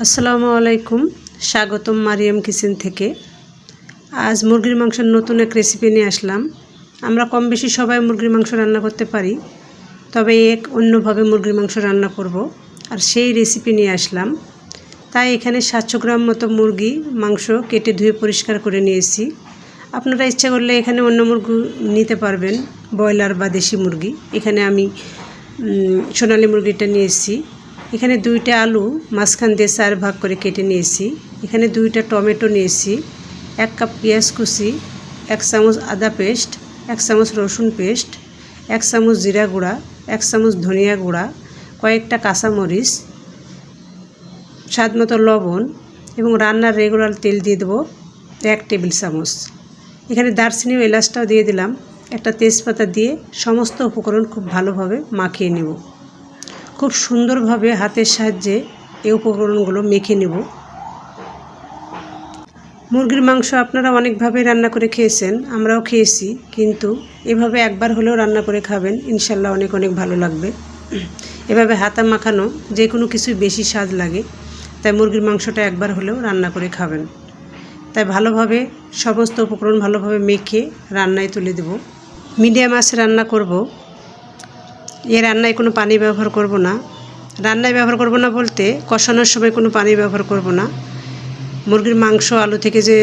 আসসালামু আলাইকুম, স্বাগতম মারিয়াম কিচেন থেকে। আজ মুরগির মাংসের নতুন এক রেসিপি নিয়ে আসলাম। আমরা কম বেশি সবাই মুরগির মাংস রান্না করতে পারি, তবে এক অন্যভাবে মুরগির মাংস রান্না করব, আর সেই রেসিপি নিয়ে আসলাম। তাই এখানে 700 গ্রাম মতো মুরগি মাংস কেটে ধুয়ে পরিষ্কার করে নিয়েছি। আপনারা ইচ্ছা করলে এখানে অন্য মুরগি নিতে পারবেন, ব্রয়লার বা দেশি মুরগি। এখানে আমি সোনালী মুরগিটা নিয়েছি। এখানে 2টা আলু মাঝখান দিয়ে 4 ভাগ করে কেটে নিয়েছি। এখানে 2টা টমেটো নিয়েছি, 1 কাপ পেঁয়াজ কুচি, 1 চামচ আদা পেস্ট, 1 চামচ রসুন পেস্ট, 1 চামচ জিরা গুঁড়া, 1 চামচ ধনিয়া গুঁড়া, কয়েকটা কাঁচামরিচ, স্বাদ মতো লবণ এবং রান্নার রেগুলার তেল দিয়ে দেবো 1 টেবিল চামচ। এখানে দারচিনি ও এলাচটাও দিয়ে দিলাম, একটা তেজপাতা দিয়ে সমস্ত উপকরণ খুব ভালোভাবে মাখিয়ে নেব। খুব সুন্দরভাবে হাতের সাহায্যে এই উপকরণগুলো মেখে নেব। মুরগির মাংস আপনারা অনেকভাবে রান্না করে খেয়েছেন, আমরাও খেয়েছি, কিন্তু এভাবে একবার হলেও রান্না করে খাবেন, ইনশাল্লাহ অনেক অনেক ভালো লাগবে। এভাবে হাতে মাখানো যে কোনো কিছুই বেশি স্বাদ লাগে, তাই মুরগির মাংসটা একবার হলেও রান্না করে খাবেন। তাই ভালোভাবে সমস্ত উপকরণ ভালোভাবে মেখে রান্নায় তুলে দেব। মিডিয়াম আঁচে রান্না করব। এ রান্নায় কোনো পানি ব্যবহার করব না। রান্নায় ব্যবহার করব না বলতে কষানোর সময় কোনো পানি ব্যবহার করব না। মুরগির মাংস আলু থেকে যে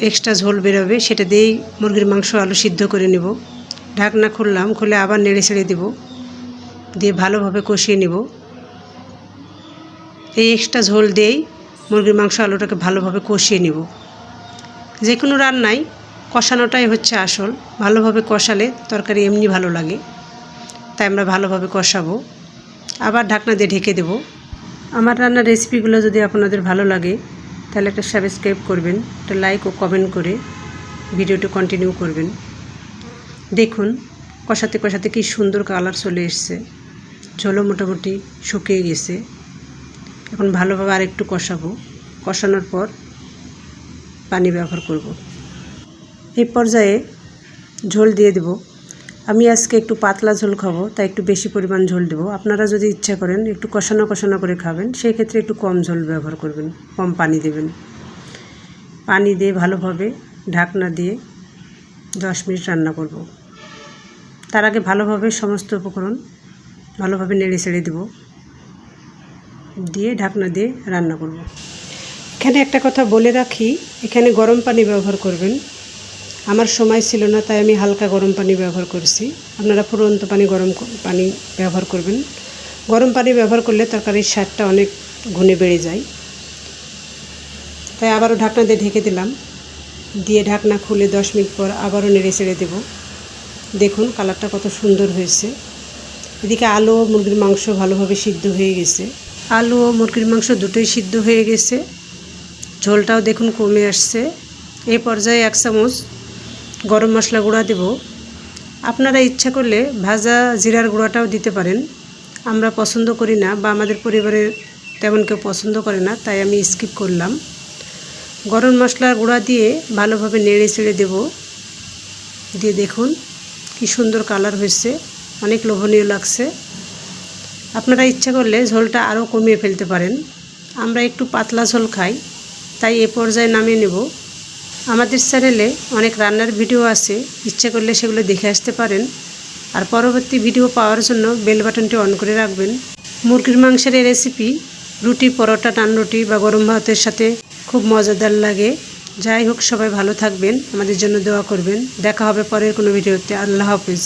এক্সট্রা ঝোল বেরোবে সেটা দিয়েই মুরগির মাংস আলু সিদ্ধ করে নেব। ঢাকনা খুললাম, খুলে আবার নেড়ে ছেড়ে দেব, দিয়ে ভালোভাবে কষিয়ে নেব। এই এক্সট্রা ঝোল দিয়েই মুরগির মাংস আলুটাকে ভালোভাবে কষিয়ে নেব। যে কোনো রান্নায় কষানোটাই হচ্ছে আসল। ভালোভাবে কষালে তরকারি এমনি ভালো লাগে, তাই আমরা ভালোভাবে কষাবো। আবার ঢাকনা দিয়ে ঢেকে দেব। আমার রান্নার রেসিপিগুলো যদি আপনাদের ভালো লাগে তাহলে একটা সাবস্ক্রাইব করবেন, একটা লাইক ও কমেন্ট করে ভিডিওটি কন্টিনিউ করবেন। দেখুন কষাতে কষাতে কি সুন্দর কালার চলে এসছে, ঝোলও মোটামুটি শুকিয়ে গেছে। এখন ভালোভাবে আরেকটু কষাবো। কষানোর পর পানি ব্যবহার করব। এই পর্যায়ে ঝোল দিয়ে দেব। আমি আজকে একটু পাতলা ঝোল খাবো, তাই একটু বেশি পরিমাণ ঝোল দেবো। আপনারা যদি ইচ্ছা করেন একটু কষানো কষানো করে খাবেন, সেই ক্ষেত্রে একটু কম ঝোল ব্যবহার করবেন, কম পানি দেবেন। পানি দিয়ে ভালোভাবে ঢাকনা দিয়ে 10 মিনিট রান্না করব। তার আগে ভালোভাবে সমস্ত উপকরণ ভালোভাবে নেড়ে ছেড়ে দেবো, দিয়ে ঢাকনা দিয়ে রান্না করব। এখানে একটা কথা বলে রাখি, এখানে গরম পানি ব্যবহার করবেন। আমার সময় ছিল না, তাই আমি হালকা গরম পানি ব্যবহার করছি। আপনারা ফুটন্ত পানি গরম পানি ব্যবহার করবেন। গরম পানি ব্যবহার করলে তরকারির স্বাদটা অনেক গুণে বেড়ে যায়। তাই আবারও ঢাকনা দিয়ে ঢেকে দিলাম, দিয়ে ঢাকনা খুলে 10 মিনিট পর আবারও নেড়ে ছেড়ে দেব। দেখুন কালারটা কত সুন্দর হয়েছে। এদিকে আলু ও মুরগির মাংস ভালোভাবে সিদ্ধ হয়ে গেছে। আলু ও মুরগির মাংস দুটোই সিদ্ধ হয়ে গেছে। ঝোলটাও দেখুন কমে আসছে। এই পর্যায়ে 1 চামচ গরম মশলা গুঁড়া দেব। আপনারা ইচ্ছা করলে ভাজা জিরার গুঁড়াটাও দিতে পারেন। আমরা পছন্দ করি না, বা আমাদের পরিবারের তেমন কেউ পছন্দ করে না, তাই আমি স্কিপ করলাম। গরম মশলার গুঁড়া দিয়ে ভালোভাবে নেড়ে ছেড়ে দেব। দিয়ে দেখুন কি সুন্দর কালার হয়েছে, অনেক লোভনীয় লাগছে। আপনারা ইচ্ছা করলে ঝোলটা আরও কমিয়ে ফেলতে পারেন। আমরা একটু পাতলা ঝোল খাই, তাই এ পর্যায়ে নামিয়ে নেব। আমাদের চ্যানেলে অনেক রান্নার ভিডিও আছে, ইচ্ছে করলে সেগুলো দেখে আসতে পারেন। আর পরবর্তী ভিডিও পাওয়ার জন্য বেল বাটনটি অন করে রাখবেন। মুরগির মাংসের এই রেসিপি রুটি, পরোটা, নান রুটি বা গরম ভাতের সাথে খুব মজাদার লাগে। যাই হোক, সবাই ভালো থাকবেন, আমাদের জন্য দোয়া করবেন। দেখা হবে পরের কোনো ভিডিওতে। আল্লাহ হাফেজ।